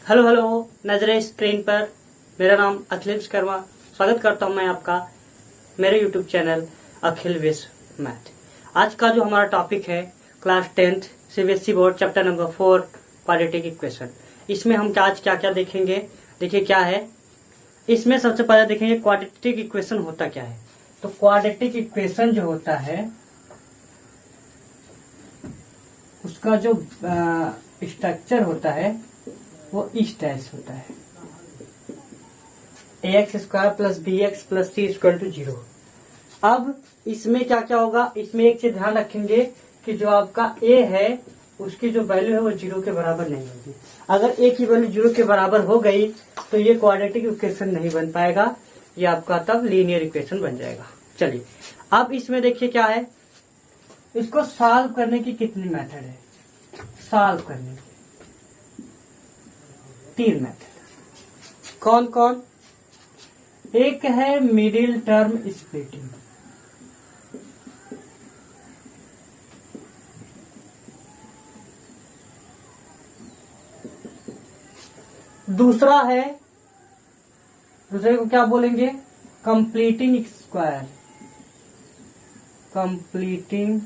Hello hello, नजरे screen पर। मेरा नाम अखिल विश्वकर्मा। स्वागत करता हूं मैं आपका मेरे यूट्यूब चैनल अखिल विश्व मैथ। आज का जो हमारा टॉपिक है class 10th CBSE board chapter number 4 quadratic equation. इसमें हम आज क्या क्या देखेंगे, देखिए क्या है। इसमें सबसे पहले देखेंगे क्वाड्रेटिक इक्वेशन होता क्या है। तो क्वाड्रेटिक इक्वेशन जो होता है उसका जो स्ट्रक्चर होता है वो इस टाइप होता है, ax square plus b x plus c equal to 0। अब इसमें क्या क्या होगा, इसमें एक चीज ध्यान रखेंगे कि जो आपका a है उसकी जो वैल्यू है वो 0 के बराबर नहीं होगी। अगर a की वैल्यू 0 के बराबर हो गई तो ये क्वाड्रेटिक इक्वेशन नहीं बन पाएगा, ये आपका तब लीनियर इक्वेशन बन जाएगा। चलिए अब इसमें देखिए क्या है, इसको सॉल्व करने की कितनी मेथड है। सॉल्व करने की 3 मेथड। कौन कौन? एक है मिडिल टर्म स्प्लिटिंग, दूसरा है, दूसरे को क्या बोलेंगे, कंप्लीटिंग स्क्वायर, कंप्लीटिंग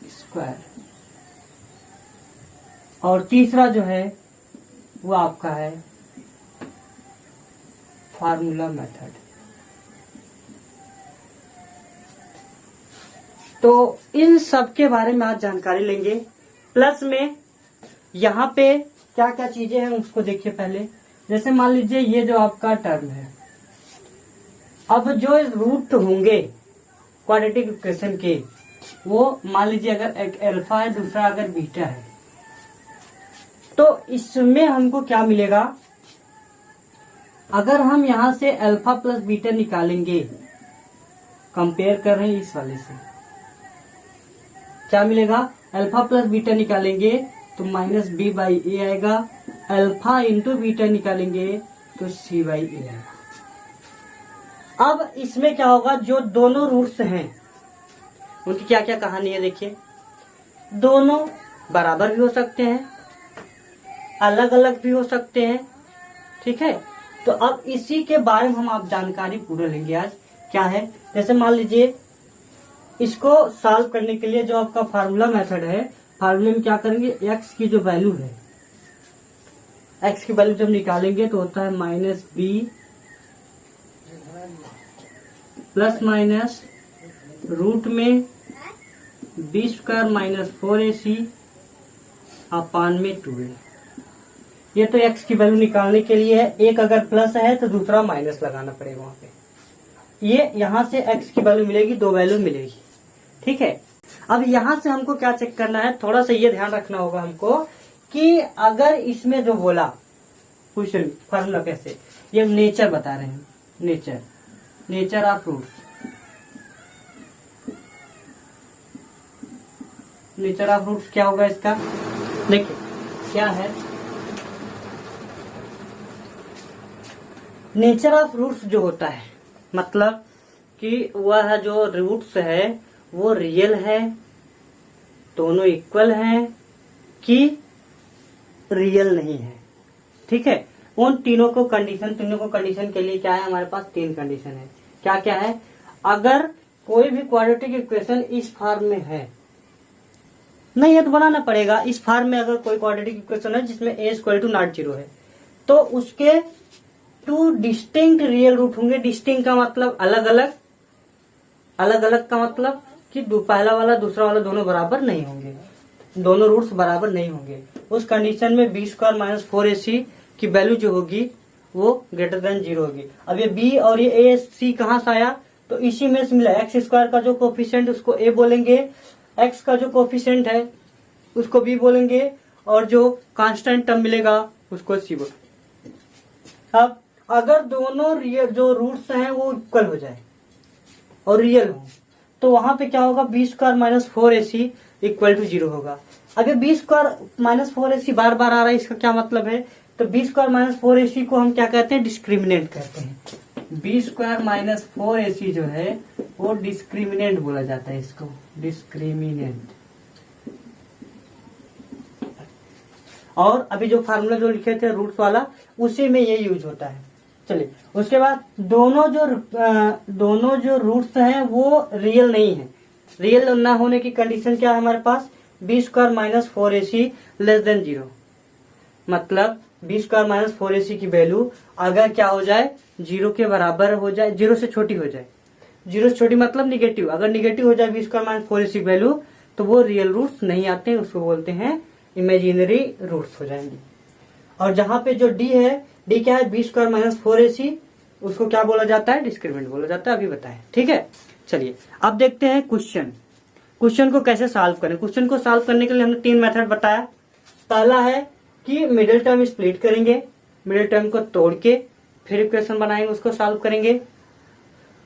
स्क्वायर। और तीसरा जो है वो आपका है फार्मूला मेथड। तो इन सब के बारे में आज जानकारी लेंगे। प्लस में यहाँ पे क्या क्या चीजें हैं उसको देखिए पहले। जैसे मान लीजिए ये जो आपका टर्म है, अब जो रूट होंगे क्वाड्रेटिक इक्वेशन के, वो मान लीजिए अगर एक अल्फा है दूसरा अगर बीटा है, तो इसमें हमको क्या मिलेगा। अगर हम यहां से अल्फा प्लस बीटा निकालेंगे, कंपेयर कर रहे हैं इस वाले से, क्या मिलेगा, अल्फा प्लस बीटा निकालेंगे तो माइनस बी बाई ए आएगा, अल्फा इंटू बीटा निकालेंगे तो सी बाई ए आएगा। अब इसमें क्या होगा, जो दोनों रूट्स हैं उनकी क्या क्या कहानी है देखिए। दोनों बराबर भी हो सकते हैं, अलग अलग भी हो सकते हैं, ठीक है। तो अब इसी के बारे में हम आप जानकारी पूरा लेंगे आज। क्या है, जैसे मान लीजिए इसको सॉल्व करने के लिए जो आपका फार्मूला मेथड है, फार्मूले में क्या करेंगे, x की जो वैल्यू है, x की वैल्यू जब निकालेंगे तो होता है minus b plus minus root में b square minus 4ac upon में 2a। ये तो x की वैल्यू निकालने के लिए है, एक अगर प्लस है तो दूसरा माइनस लगाना पड़ेगा वहां पे। ये यहां से x की वैल्यू मिलेगी, 2 वैल्यू मिलेगी, ठीक है। अब यहां से हमको क्या चेक करना है, थोड़ा सा ये ध्यान रखना होगा हमको कि अगर इसमें जो बोला क्वेश्चन फॉर्मूला कैसे, ये नेचर बता रहे हैं, nature, nature of roots, nature of roots क्या होगा इसका, देखिए क्या है। नेचर ऑफ रूट्स जो होता है मतलब कि वह जो रूट्स है वो रियल है, दोनों इक्वल हैं कि रियल नहीं है, ठीक है। उन तीनों को कंडीशन के लिए क्या है, हमारे पास 3 कंडीशन है। क्या क्या है, अगर कोई भी क्वाड्रेटिक इक्वेशन इस फॉर्म में है, नहीं है तो बनाना पड़ेगा। इस फॉर्म में अगर कोई क्वाड्रेटिक इक्वेशन है जिसमें a इक्वल टू नॉट 0 है, तो उसके 2 डिस्टिंक्ट रियल रूट होंगे। डिस्टिंक्ट का मतलब अलग अलग, अलग अलग का मतलब कि पहला वाला दूसरा वाला दोनों बराबर नहीं होंगे, दोनों रूट्स बराबर नहीं होंगे। उस कंडीशन में बी स्क्वायर माइनस 4ac की वैल्यू जो होगी वो ग्रेटर देन 0 होगी। अब ये b और ये ac कहाँ से आया, तो इसी में से मिला। एक्स स्क्वायर का जो कोफिशिएंट उसको a बोलेंगे, x का जो कोफिशिएंट है उसको b बोलेंगे, और जो कांस्टेंट टर्म मिलेगा उसको c बोलेंगे। अब अगर दोनों रियल जो रूट्स हैं वो इक्वल हो जाए और रियल हो, तो वहां पे क्या होगा, b square minus 4ac equal to 0 होगा। अब ये बी स्क्वायर माइनस 4ac बार बार आ रहा है, इसका क्या मतलब है, तो बी स्क्वायर माइनस 4ac को हम क्या कहते हैं, डिस्क्रिमिनेंट कहते हैं। बी स्क्वायर माइनस 4ac जो है वो डिस्क्रिमिनेंट बोला जाता है, इसको डिस्क्रिमिनेंट। और अभी जो फार्मूला जो लिखे थे रूट्स वाला, उसी में ये यूज होता है। चलिए, उसके बाद दोनों जो रूट्स हैं वो रियल नहीं है। रियल ना होने की कंडीशन क्या है हमारे पास, B square minus 4ac less than 0। मतलब बी स्क्वायर माइनस 4ac की वैल्यू अगर क्या हो जाए, 0 के बराबर हो जाए, 0 से छोटी हो जाए। 0 से छोटी मतलब निगेटिव, अगर निगेटिव हो जाए बी स्क्वायर माइनस 4ac की वैल्यू, तो वो रियल रूट्स नहीं आते, उसको बोलते हैं इमेजिनरी रूट्स हो जाएंगे। और जहां पे जो डी है, डी क्या है, बी स्क्वायर माइनस 4ac, उसको क्या बोला जाता है, डिस्क्रिमिनेंट बोला जाता है, अभी बताएं। ठीक है, चलिए अब देखते हैं क्वेश्चन को कैसे सॉल्व करें। क्वेश्चन को सॉल्व करने के लिए हमने 3 मेथड बताया। पहला है कि मिडिल टर्म स्प्लिट करेंगे, मिडिल टर्म को तोड़ के फिर इक्वेशन बनाएंगे, उसको सॉल्व करेंगे।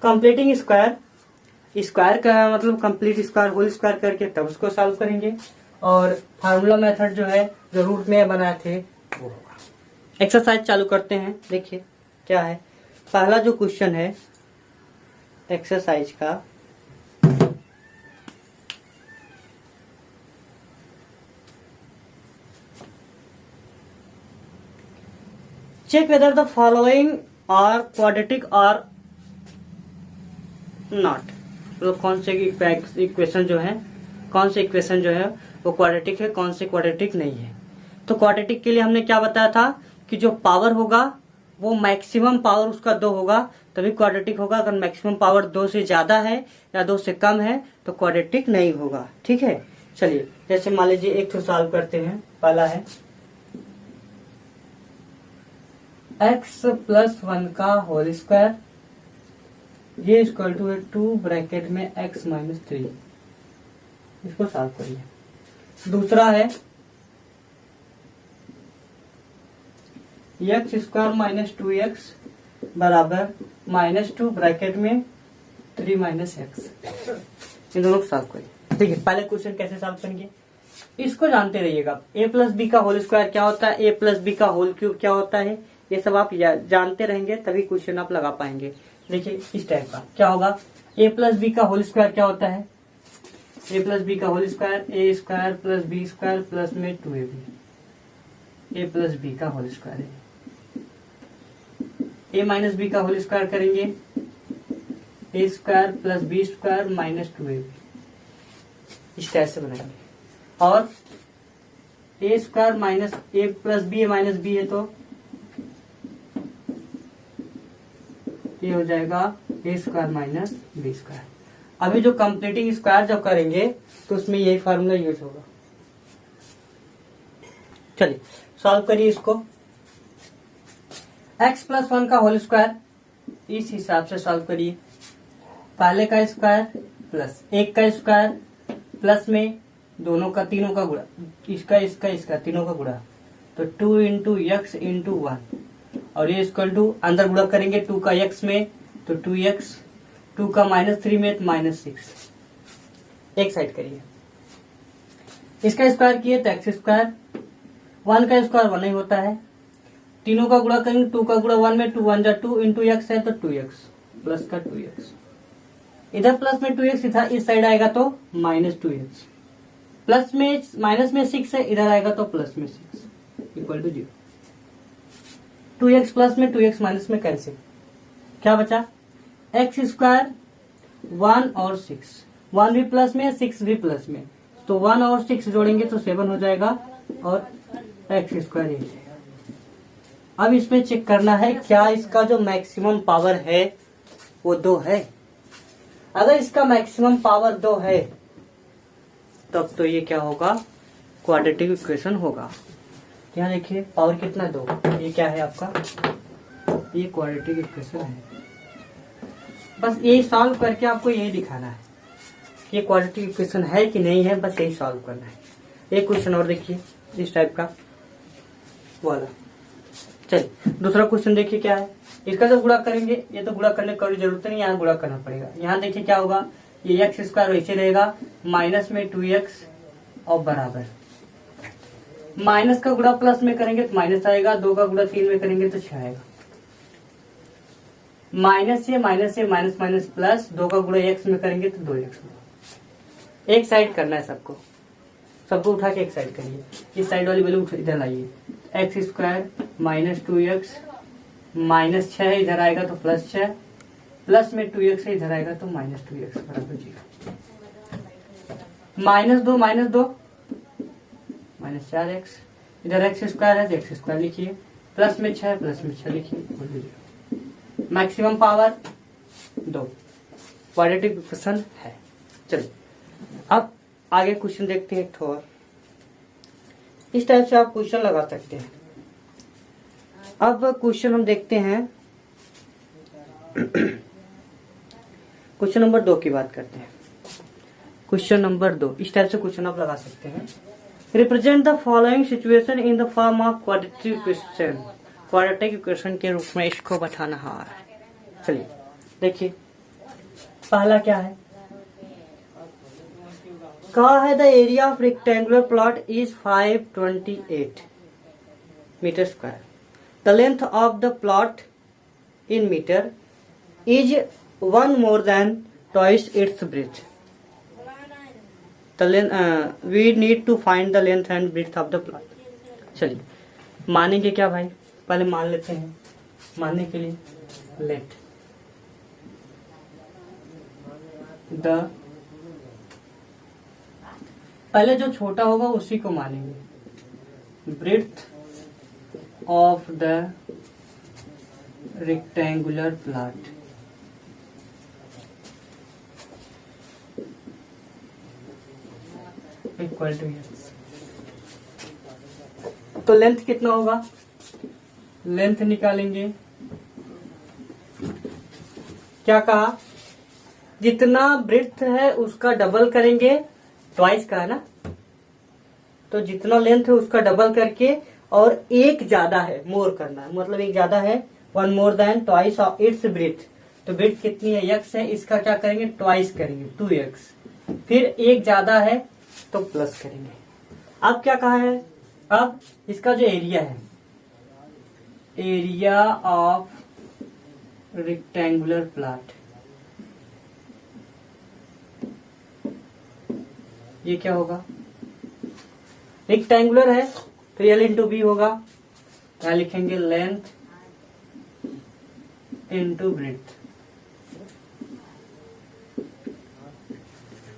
कंप्लीटिंग स्क्वायर का मतलब कंप्लीट स्क्वायर होल स्क्वायर करके तब उसको सॉल्व करेंगे। और फार्मूला मेथड जो है, जो रूट में बनाए थे वो होगा। एक्सरसाइज चालू करते हैं। देखिए क्या है, पहला जो क्वेश्चन है एक्सरसाइज का, check whether the following are quadratic और नॉट। तो कौन से इक्वेशन जो है, कौन से इक्वेशन जो है वो क्वाड्रेटिक है, कौन से क्वाड्रेटिक नहीं है। तो क्वाड्रेटिक के लिए हमने क्या बताया था कि जो पावर होगा वो मैक्सिमम पावर उसका 2 होगा तभी क्वाड्रेटिक होगा। अगर मैक्सिमम पावर 2 से ज्यादा है या 2 से कम है तो क्वाड्रेटिक नहीं होगा। ठीक है, चलिए जैसे मान लीजिए एक तो सॉल्व करते हैं। पहला है x+1 का होल स्क्वायर, ये इक्वल टू 2 ब्रैकेट में x-3, इसको सॉल्व करिए। दूसरा है x² माइनस 2x बराबर -2 ब्रैकेट में 3 - x, इन दोनों को सॉल्व करिए। ठीक है, पहले क्वेश्चन कैसे सॉल्व करेंगे इसको जानते रहिएगा। a+b का होल स्क्वायर क्या होता है, a+b का होल क्यूब क्या होता है, ये सब आप जानते रहेंगे तभी क्वेश्चन आप लगा पाएंगे। देखिए इस टाइप का क्या होगा, a+b का होल स्क्वायर क्या होता है, a+b का whole square a² + b² plus में 2ab, a+b का होल स्क्वायर है। a - b का होल स्क्वायर करेंगे a² + b² - 2ab, इस टाइप से बनाएंगे। और a² माइनस a+b b है तो ये हो जाएगा a² - b²। अभी जो कंप्लीटिंग स्क्वायर जब करेंगे तो उसमें यही फार्मूला यूज होगा। चलिए सॉल्व करिए इसको। x+1 का होल स्क्वायर इस हिसाब से सॉल्व करिए। पहले का स्क्वायर प्लस एक का स्क्वायर प्लस में दोनों का तीनों का गुणा, इसका तीनों का गुणा, तो 2 × x × 1 और ये इक्वल टू अंदर गुणा करेंगे 2 का x में तो 2x, 2 का -3 में तो -6। एक साइड करिए, इसका स्क्वायर किए तो x², 1 का स्क्वायर 1 ही होता है। तीनों का गुणा करेंगे 2 का गुणा 1 में 2 1 जा 2 × x है तो 2x प्लस का 2x, इधर प्लस में 2x इधर इस साइड आएगा तो -2x, प्लस में माइनस में 6 है इधर आएगा तो प्लस में 6 इक्वल टू 0। 2x प्लस में 2x माइनस में कैंसिल, क्या बचा x², 1 और 6, 1 भी प्लस में 6 भी प्लस में, तो 1 और 6 जोड़ेंगे तो 7 हो जाएगा और x² ये जाएगा। अब इसमें चेक करना है क्या इसका जो मैक्सिमम पावर है वो 2 है। अगर इसका मैक्सिमम पावर 2 है तब तो ये क्या होगा, क्वाड्रेटिक इक्वेशन होगा। यहाँ देखिए पावर कितना 2, ये क्या है आपका, ये क्वाड्रेटिक इक्वेशन है। बस ये सॉल्व करके आपको यही दिखाना है कि ये क्वाड्रेटिक इक्वेशन है कि नहीं है, बस यही सॉल्व करना है। एक क्वेश्चन और देखिए इस टाइप का वाला। चलिए दूसरा क्वेश्चन देखिए क्या है। इसका जब गुणा करेंगे, ये तो गुणा करने की जरूरत नहीं, यहाँ गुणा करना पड़ेगा। यहाँ देखिए क्या होगा, ये x² वैसे रहेगा माइनस में 2x और बराबर, माइनस का गुणा प्लस में करेंगे तो माइनस आएगा, 2 का गुणा 3 में करेंगे तो 6 आएगा। माइनस से माइनस प्लस 2 का गुणा x में करेंगे तो 2x। एक साइड करना है सबको, सबको उठा के एक साइड करिए, इस साइड वाली वैल्यू इधर लाइए। X square minus 2x minus 6 है, इधर आएगा तो प्लस 6, प्लस में 2x है, इधर आएगा तो माइनस 2x बराबर 0। माइनस 2 माइनस 4x, इधर एक्स स्क्वायर है तो एक्स स्क्वायर लिखिए, प्लस में 6 लिखिए, मैक्सिमम पावर 2, क्वाड्रेटिक इक्वेशन है। चलिए अब आगे क्वेश्चन देखते हैं एक थोड़ा। इस टाइप से आप क्वेश्चन लगा सकते हैं। अब क्वेश्चन हम देखते हैं क्वेश्चन नंबर 2 की बात करते हैं। क्वेश्चन नंबर 2 इस टाइप से क्वेश्चन आप लगा सकते हैं। Represent the following situation in the form of quadratic equation. Quadratic equation के रूप में इसको बताना है। चलिए देखिए, पहला क्या है, कहा है the area of rectangular plot is 528 metre square. The length of the plot in metre is 1 more than twice its breadth. We need to find the length and breadth of the plot. चलिए मानेंगे क्या भाई, पहले मान लेते हैं। मानने के लिए लेट द, पहले जो छोटा होगा उसी को मानेंगे। Breadth of the rectangular plot equal to x. तो लेंथ कितना होगा, लेंथ निकालेंगे। क्या कहा, जितना ब्रेड्थ है उसका डबल करेंगे, ट्वाइस का है ना, तो जितना लेंथ है उसका डबल करके और एक ज्यादा है, मोर करना है, मतलब एक ज्यादा है, 1 more than twice of its breadth. तो ब्रेड्थ कितनी है, x है, इसका क्या करेंगे, ट्वाइस करेंगे, 2x, फिर एक ज्यादा है तो प्लस करेंगे। अब क्या कहा है, अब इसका जो एरिया है, एरिया ऑफ रेक्टेंगुलर प्लॉट, ये क्या होगा, रेक्टेंगुलर है तो L इंटू बी होगा। क्या लिखेंगे, लेंथ इंटू ब्रेड्थ।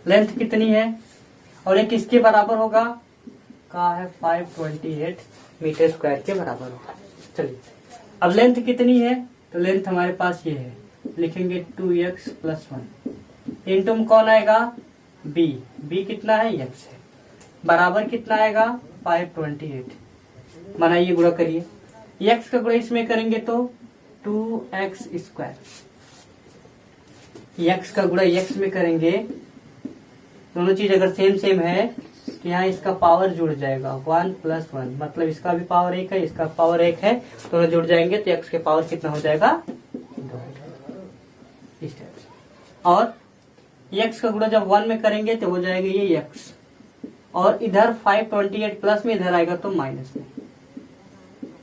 लेंथ कितनी है और ये किसके बराबर होगा, कहा है 528 मीटर स्क्वायर के बराबर होगा। चलिए अब लेंथ कितनी है, तो लेंथ हमारे पास ये है, लिखेंगे 2x + 1 इंटू में कौन आएगा, b कितना है, x है, बराबर कितना आएगा 528। बनाइए, गुणा करिए, x का गुणा इसमें करेंगे तो 2x स्क्वायर, x का गुणा x में करेंगे, दोनों चीज अगर सेम है तो यहाँ इसका पावर जुड़ जाएगा, 1 + 1, मतलब इसका भी पावर 1 है, इसका पावर 1 है, दोनों जुड़ जाएंगे तो x के पावर कितना हो जाएगा, 2। इस टाइप से। और x का गुणा जब 1 में करेंगे तो हो जाएगा ये x, और इधर 528 प्लस में इधर आएगा तो माइनस में,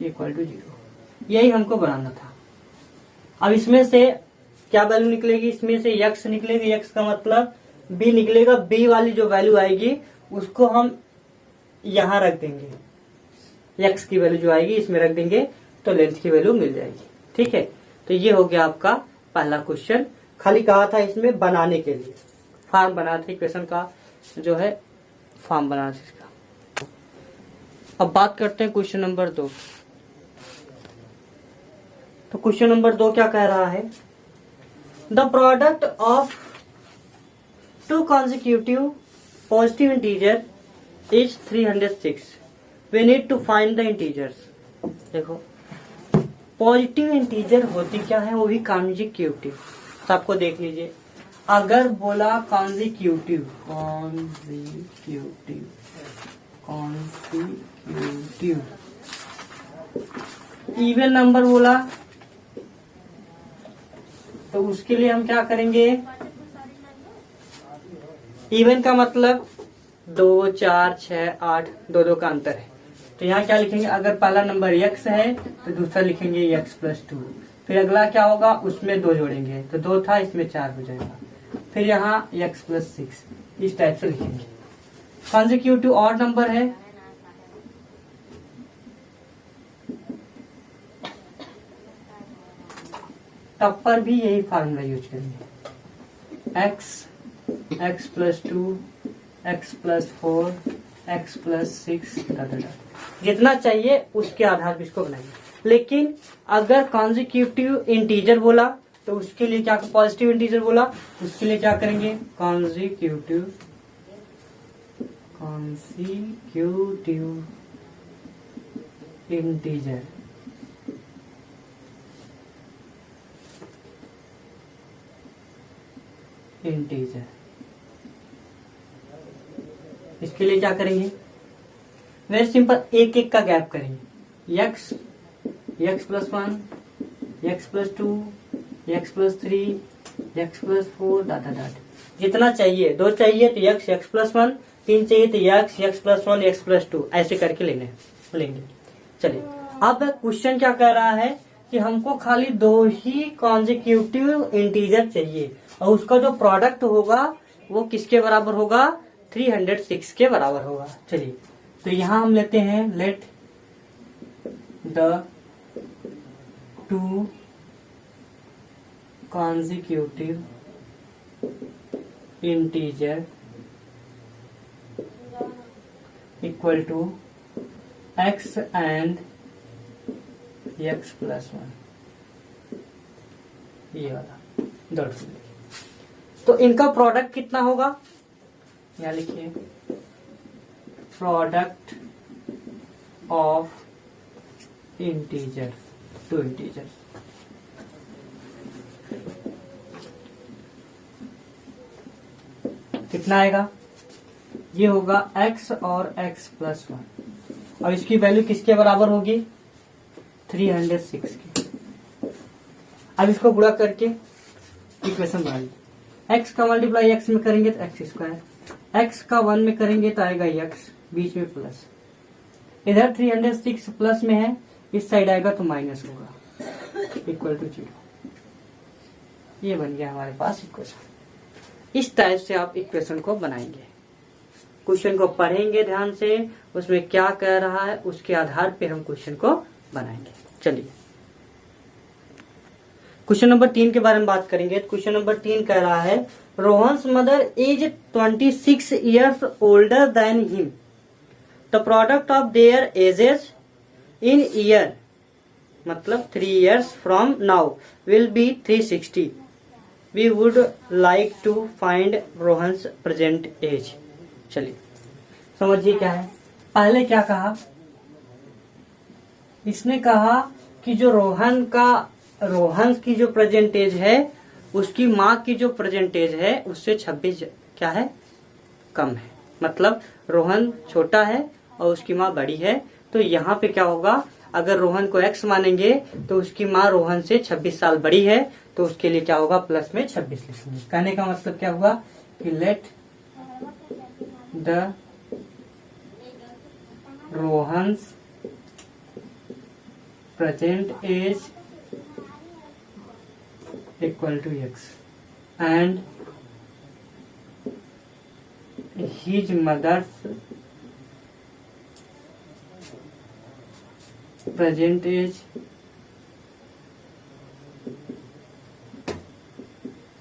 इक्वल टू 0। यही हमको बनाना था। अब इसमें से क्या वैल्यू निकलेगी, इसमें से x निकलेगी, x का मतलब b निकलेगा, b वाली जो वैल्यू आएगी उसको हम यहां रख देंगे, x की वैल्यू जो आएगी इसमें रख देंगे तो लेंथ की वैल्यू मिल जाएगी। ठीक है, तो ये हो गया आपका पहला क्वेश्चन। खाली कहा था इसमें बनाने के लिए, फॉर्म बना था इक्वेशन का, जो है फॉर्म बना था इसका। अब बात करते हैं क्वेश्चन नंबर 2। तो क्वेश्चन नंबर 2 क्या कह रहा है, the product of 2 consecutive positive integer is 306. We need to find the integers. देखो पॉजिटिव इंटीजर होती क्या है, वो भी कॉन्जिक्यूटिव। तो आपको देख लीजिए, अगर बोला कॉन्जिक्यूटिव इवन नंबर बोला तो उसके लिए हम क्या करेंगे, इवन का मतलब 2, 4, 6, 8, 2 का अंतर है, तो यहाँ क्या लिखेंगे, अगर पहला नंबर x है तो दूसरा लिखेंगे x + 2, फिर अगला क्या होगा, उसमें 2 जोड़ेंगे तो 2 था, इसमें 4 हो जाएगा, फिर यहाँ x + 6, इस टाइप से लिखेंगे। कॉन्जिक्यूटिव ऑड नंबर है, तब पर भी यही फार्मूला यूज करेंगे। x plus 2 x plus 4 x plus 6 जितना चाहिए उसके आधार पर इसको बनाएंगे। लेकिन अगर कॉन्जिक्यूटिव इंटीजर बोला तो उसके लिए क्या, पॉजिटिव इंटीजर बोला उसके लिए क्या करेंगे, कॉन्जिक्यूटिव इंटीजर। इसके लिए क्या करेंगे, वेरी सिंपल, एक एक का गैप करेंगे। x plus 1 x plus 2 x plus 3 x plus 4 जितना चाहिए, 2 चाहिए तो x प्लस 1, 3 चाहिए तो x प्लस 1 x प्लस 2 ऐसे करके लेंगे। चलिए अब क्वेश्चन क्या कह रहा है कि हमको खाली 2 ही कॉन्जिक्यूटिव इंटीजर चाहिए और उसका जो प्रोडक्ट होगा वो किसके बराबर होगा, 306 के बराबर होगा। चलिए तो यहां हम लेते हैं, let the 2 consecutive integer equal to x and x plus 1, ये वाला डॉट। तो इनका प्रोडक्ट कितना होगा, यहाँ लिखिए, प्रोडक्ट ऑफ इंटीजर, 2 इंटीजर। कितना आएगा, ये होगा x और x प्लस 1 और इसकी वैल्यू किसके बराबर होगी, 306 की। अब इसको गुणा करके इक्वेशन बना लीजिए। x का मल्टीप्लाई x में करेंगे तो x स्क्वायर, x का 1 में करेंगे तो आएगा x, बीच में प्लस, इधर 306 प्लस में है, इस साइड आएगा तो माइनस होगा, इक्वल टू 0। ये बन गया हमारे पास इक्वेशन। इस टाइप से आप इक्वेशन को बनाएंगे, क्वेश्चन को पढ़ेंगे ध्यान से, उसमें क्या कह रहा है उसके आधार पे हम क्वेश्चन को बनाएंगे। चलिए क्वेश्चन नंबर 3 के बारे में बात करेंगे। क्वेश्चन नंबर 3 कह रहा है, Rohan's mother is 26 years older than him, the product of their ages in year, मतलब 3 years from now will be 360। We would like to find Rohan's present age. चलिए समझिए क्या है। पहले क्या कहा, इसने कहा कि जो रोहन की जो प्रेजेंट एज है उसकी माँ की जो प्रेजेंट एज है उससे 26 क्या है, कम है। मतलब रोहन छोटा है और उसकी माँ बड़ी है, तो यहाँ पे क्या होगा, अगर रोहन को x मानेंगे तो उसकी माँ रोहन से 26 साल बड़ी है, तो उसके लिए क्या होगा, प्लस में 26 लिखेंगे। कहने का मतलब क्या हुआ कि let the Rohan's present age equal to x and his mother's present age,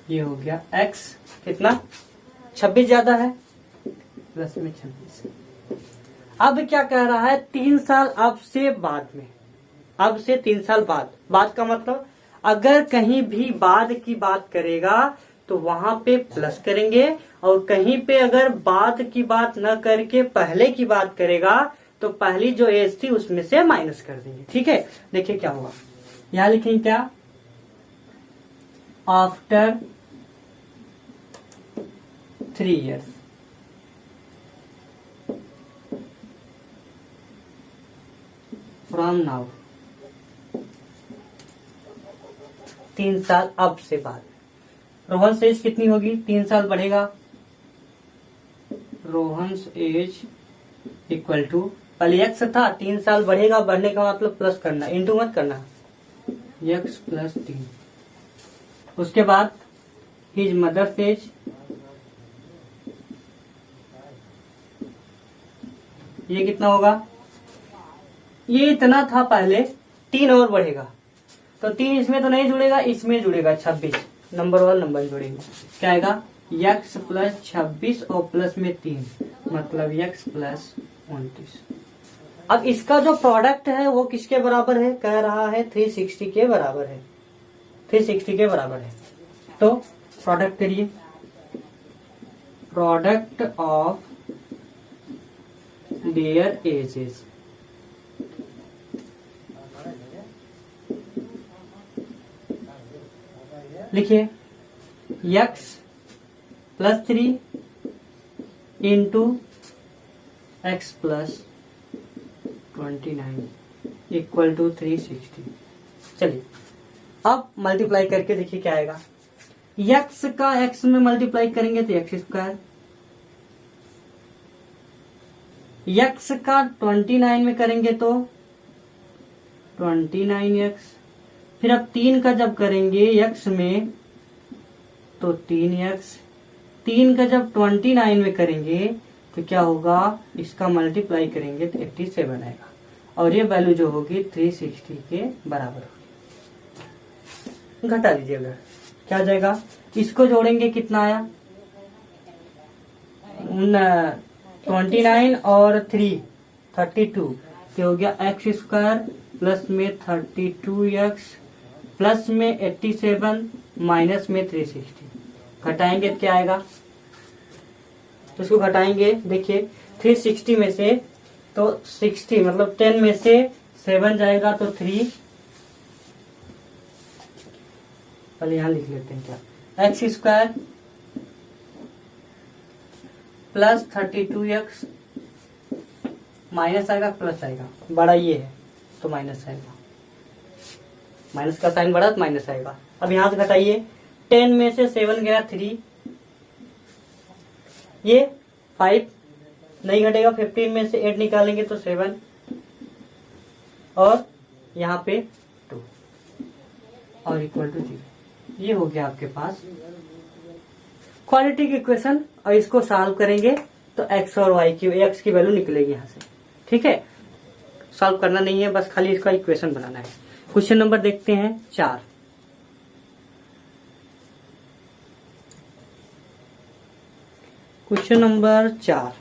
ये हो गया x कितना, 26 ज्यादा है, प्लस में 26। अब क्या कह रहा है, 3 साल अब से बाद में, अब से 3 साल बाद का मतलब अगर कहीं भी बाद की बात करेगा तो वहां पे प्लस करेंगे, और कहीं पे अगर बाद की बात न करके पहले की बात करेगा तो पहली जो एज थी उसमें से माइनस कर देंगे। ठीक है, देखिए क्या हुआ, यहां लिखेंगे क्या, आफ्टर 3 years फ्रॉम नाउ, 3 साल अब से बाद। रोहन्स एज कितनी होगी, 3 साल बढ़ेगा, रोहन्स एज इक्वल टू, पहले x था, 3 साल बढ़ेगा, बढ़ने का मतलब प्लस करना, इंटू मत करना, x प्लस 3। उसके बाद हिज मदर्स एज ये कितना होगा, ये इतना था पहले, 3 और बढ़ेगा तो 3 इसमें तो नहीं जुड़ेगा, इसमें जुड़ेगा 26, नंबर वाला नंबर जुड़ेगा। क्या आएगा, x प्लस 26 और प्लस में 3 मतलब x प्लस 29। अब इसका जो प्रोडक्ट है वो किसके बराबर है, कह रहा है 360 के बराबर है, 360 के बराबर है। तो प्रोडक्ट करिए, प्रोडक्ट ऑफ देयर एजेस, लिखिए x plus 3 into x plus 29 equal to 360। चलिए अब मल्टीप्लाई करके देखिए क्या आएगा, x का x में मल्टीप्लाई करेंगे तो एक्स स्क्वायर, x का 29 में करेंगे तो 29x, फिर अब 3 का जब करेंगे x में तो 3x, 3 का जब 29 में करेंगे तो क्या होगा, इसका मल्टीप्लाई करेंगे तो 87 आएगा और ये वैल्यू जो होगी 360 के बराबर होगी। घटा दीजिएगा, क्या आ जाएगा, इसको जोड़ेंगे कितना आया, 29 और 3 32, तो हो गया एक्स स्क्वायर प्लस में 32x प्लस में 87 माइनस में 360। घटाएंगे तो क्या आएगा, तो इसको घटाएंगे, देखिए 360 में से तो 60 मतलब 10 में से 7 जाएगा तो 3, पहले यहां लिख लेते हैं क्या, x square plus 32x minus आएगा प्लस आएगा, बड़ा ये है तो माइनस आएगा, माइनस का साइन बड़ा तो माइनस आएगा। अब यहां से घटाइए, 10 में से 7 गया 3, ये 5 नहीं घटेगा, 15 में से 8 निकालेंगे तो 7 और यहाँ पे 2 और इक्वल टू 0। ये हो गया आपके पास क्वाड्रेटिक इक्वेशन। और इसको सॉल्व करेंगे तो x और y की, x की वैल्यू निकलेगी यहाँ से, ठीक है। सॉल्व करना नहीं है, बस खाली इसका इक्वेशन बनाना है। क्वेश्चन नंबर देखते हैं 4। क्वेश्चन नंबर 4,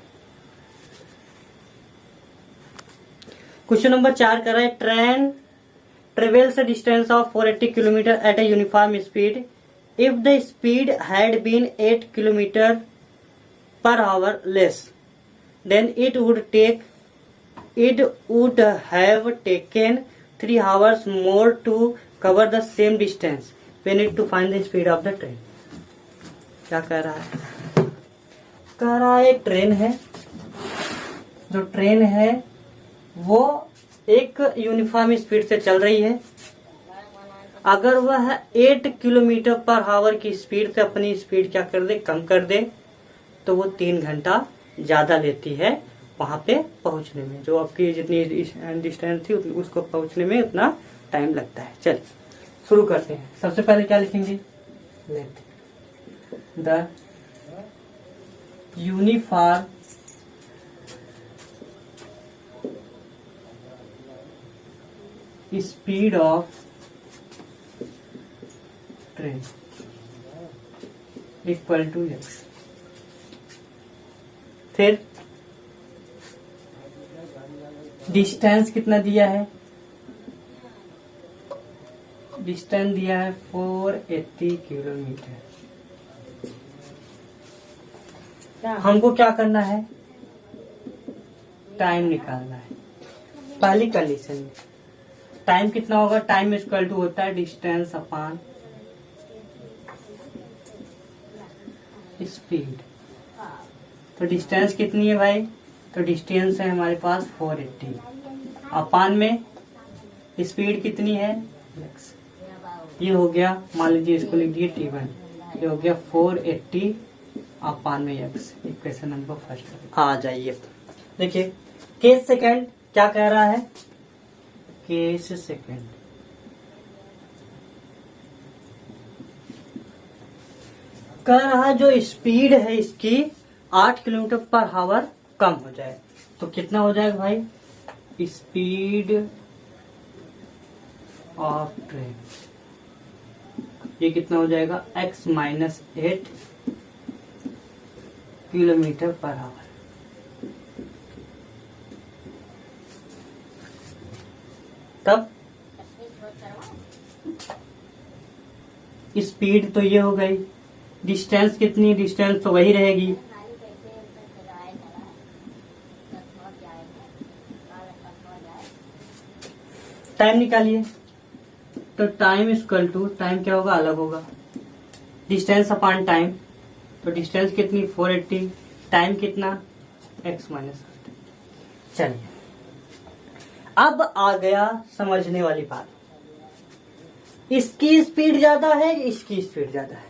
क्वेश्चन नंबर 4 कर रहा है, train travels a distance of 480 km at a uniform speed. If the speed had been 8 km per hour less, then it would have taken 3 hours more to cover the same distance. We need to find the speed of the train. क्या कह रहा है, कह रहा है एक train है, जो ट्रेन है वो एक यूनिफॉर्म स्पीड से चल रही है। अगर वह 8 किलोमीटर पर आवर की स्पीड से अपनी स्पीड क्या कर दे, कम कर दे, तो वो 3 घंटा ज्यादा लेती है वहां पे पहुंचने में। जो आपकी जितनी डिस्टेंस थी उसको पहुंचने में उतना टाइम लगता है। चलिए शुरू करते हैं। सबसे पहले क्या लिखेंगे, let the uniform speed of train equal to x. फिर डिस्टेंस कितना दिया है, डिस्टेंस दिया है 480 किलोमीटर। हमको क्या करना है, टाइम निकालना है। पहली कंडीशन में टाइम कितना होगा, टाइम इक्वल टू होता है डिस्टेंस अपॉन स्पीड। तो डिस्टेंस कितनी है भाई, तो डिस्टेंस है हमारे पास 480, अपॉन में स्पीड कितनी है x। ये हो गया, मान लीजिए इसको लिख दिए t1, ये हो गया 480 अपॉन में x। इक्वेशन नंबर फर्स्ट आ जाइए। देखिए केस सेकंड क्या कह रहा है, केस सेकंड कह रहा है जो स्पीड है इसकी 8 किलोमीटर पर आवर कम हो जाए। तो कितना हो जाएगा भाई, स्पीड ऑफ ट्रेन, ये कितना हो जाएगा x minus 8 kilometre per hour. तब स्पीड तो ये हो गई, डिस्टेंस कितनी, डिस्टेंस तो वही रहेगी, टाइम निकालिए। तो टाइम इक्वल टू, टाइम क्या होगा, अलग होगा, डिस्टेंस अपॉन टाइम, तो डिस्टेंस कितनी 480, टाइम कितना x माइनस 8। चलिए अब आ गया समझने वाली बात, इसकी स्पीड ज्यादा है, इसकी स्पीड ज्यादा है।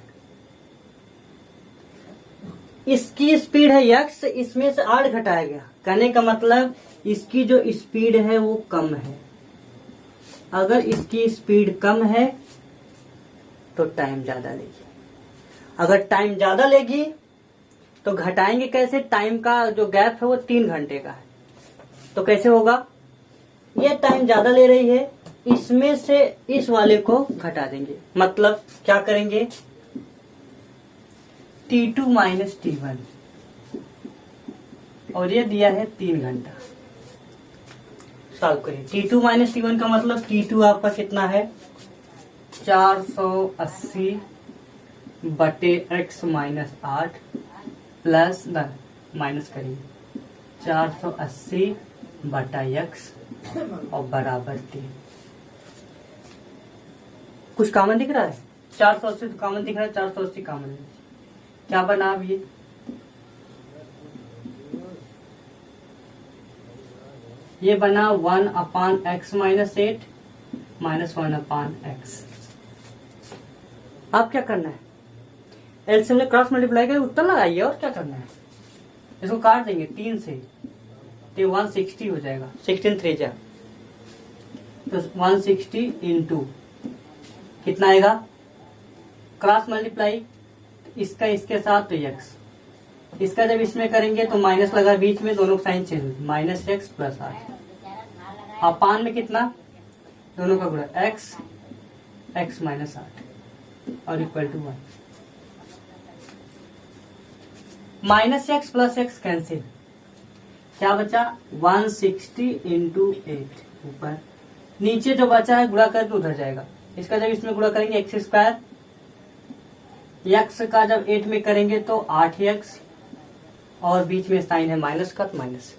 इसकी स्पीड है x, इसमें से 8 घटाया गया, कहने का मतलब इसकी जो स्पीड है वो कम है। अगर इसकी स्पीड कम है तो टाइम ज्यादा लेगी, अगर टाइम ज्यादा लेगी तो घटाएंगे कैसे, टाइम का जो गैप है वो 3 घंटे का है, तो कैसे होगा, ये टाइम ज्यादा ले रही है, इसमें से इस वाले को घटा देंगे, मतलब क्या करेंगे, T2 माइनस T1, और ये दिया है 3 घंटा। सॉल्व करिए, T2 माइनस T1 का मतलब T2 आपका कितना है 480 बटे x माइनस 8 प्लस माइनस करिए 480 बटा x और बराबर 3। कुछ कॉमन दिख रहा है, 480 कॉमन दिख रहा है, 480 कॉमन, क्या बना अब ये बना 1 अपान x माइनस 8 माइनस 1 अपान x। आप क्या करना है, एलसीएम में क्रॉस मल्टीप्लाई करके उत्तर लगाइए, और क्या करना है, इसको काट देंगे 3 से, तो 160 हो जाएगा, 16 3 जा, तो 160 इंटू कितना आएगा, क्रॉस मल्टीप्लाई इसका इसके साथ तो x, इसका जब इसमें करेंगे तो माइनस लगा बीच में, दोनों साइन चेंज होगी, माइनस x प्लस 8, अपान में कितना, दोनों का गुणा x माइनस 8 और equal to 1, minus x plus x cancel, क्या बचा 160 इंटू 8, ऊपर नीचे जो बचा है गुणा करके उधर जाएगा, इसका जब इसमें गुणा करेंगे एक्स स्क्वायर, x का जब 8 में करेंगे तो 8x और बीच में साइन है माइनस का, तो माइनस,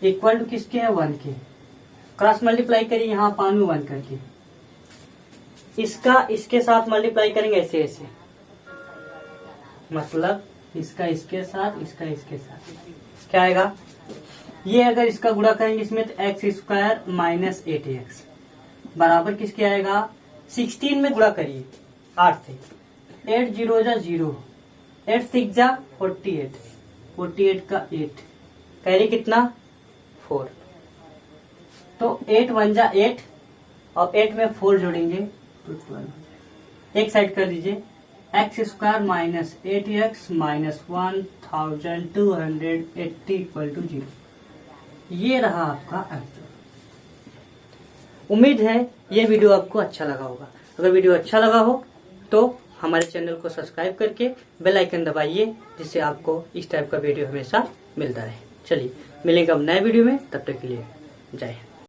इक्वल टू किसके है 1 के, क्रॉस मल्टीप्लाई करिए यहाँ पान में 1 करके, इसका इसके साथ मल्टीप्लाई करेंगे ऐसे ऐसे, मतलब इसका इसके साथ, इसका इसके साथ, क्या आएगा, ये अगर इसका गुणा करेंगे इसमें तो एक्स स्क्वायर माइनस 8x बराबर किसके आएगा, 16 में गुणा करिए 8 से, 8 0 जा 0, 8 6 जा 48, 48 का 8 कैरी कितना 4, तो 8 1 जा 8 और 8 में 4 जोड़ेंगे तो 12, एक साइड कर दीजिए, x square minus 8x minus 1280 equal to 0, ये रहा आपका आंसर। उम्मीद है ये वीडियो आपको अच्छा लगा होगा, अगर वीडियो अच्छा लगा हो तो हमारे चैनल को सब्सक्राइब करके बेल आइकन दबाइए, जिससे आपको इस टाइप का वीडियो हमेशा मिलता रहे। चलिए मिलेंगे अब नए वीडियो में, तब तक के लिए जय हिंद।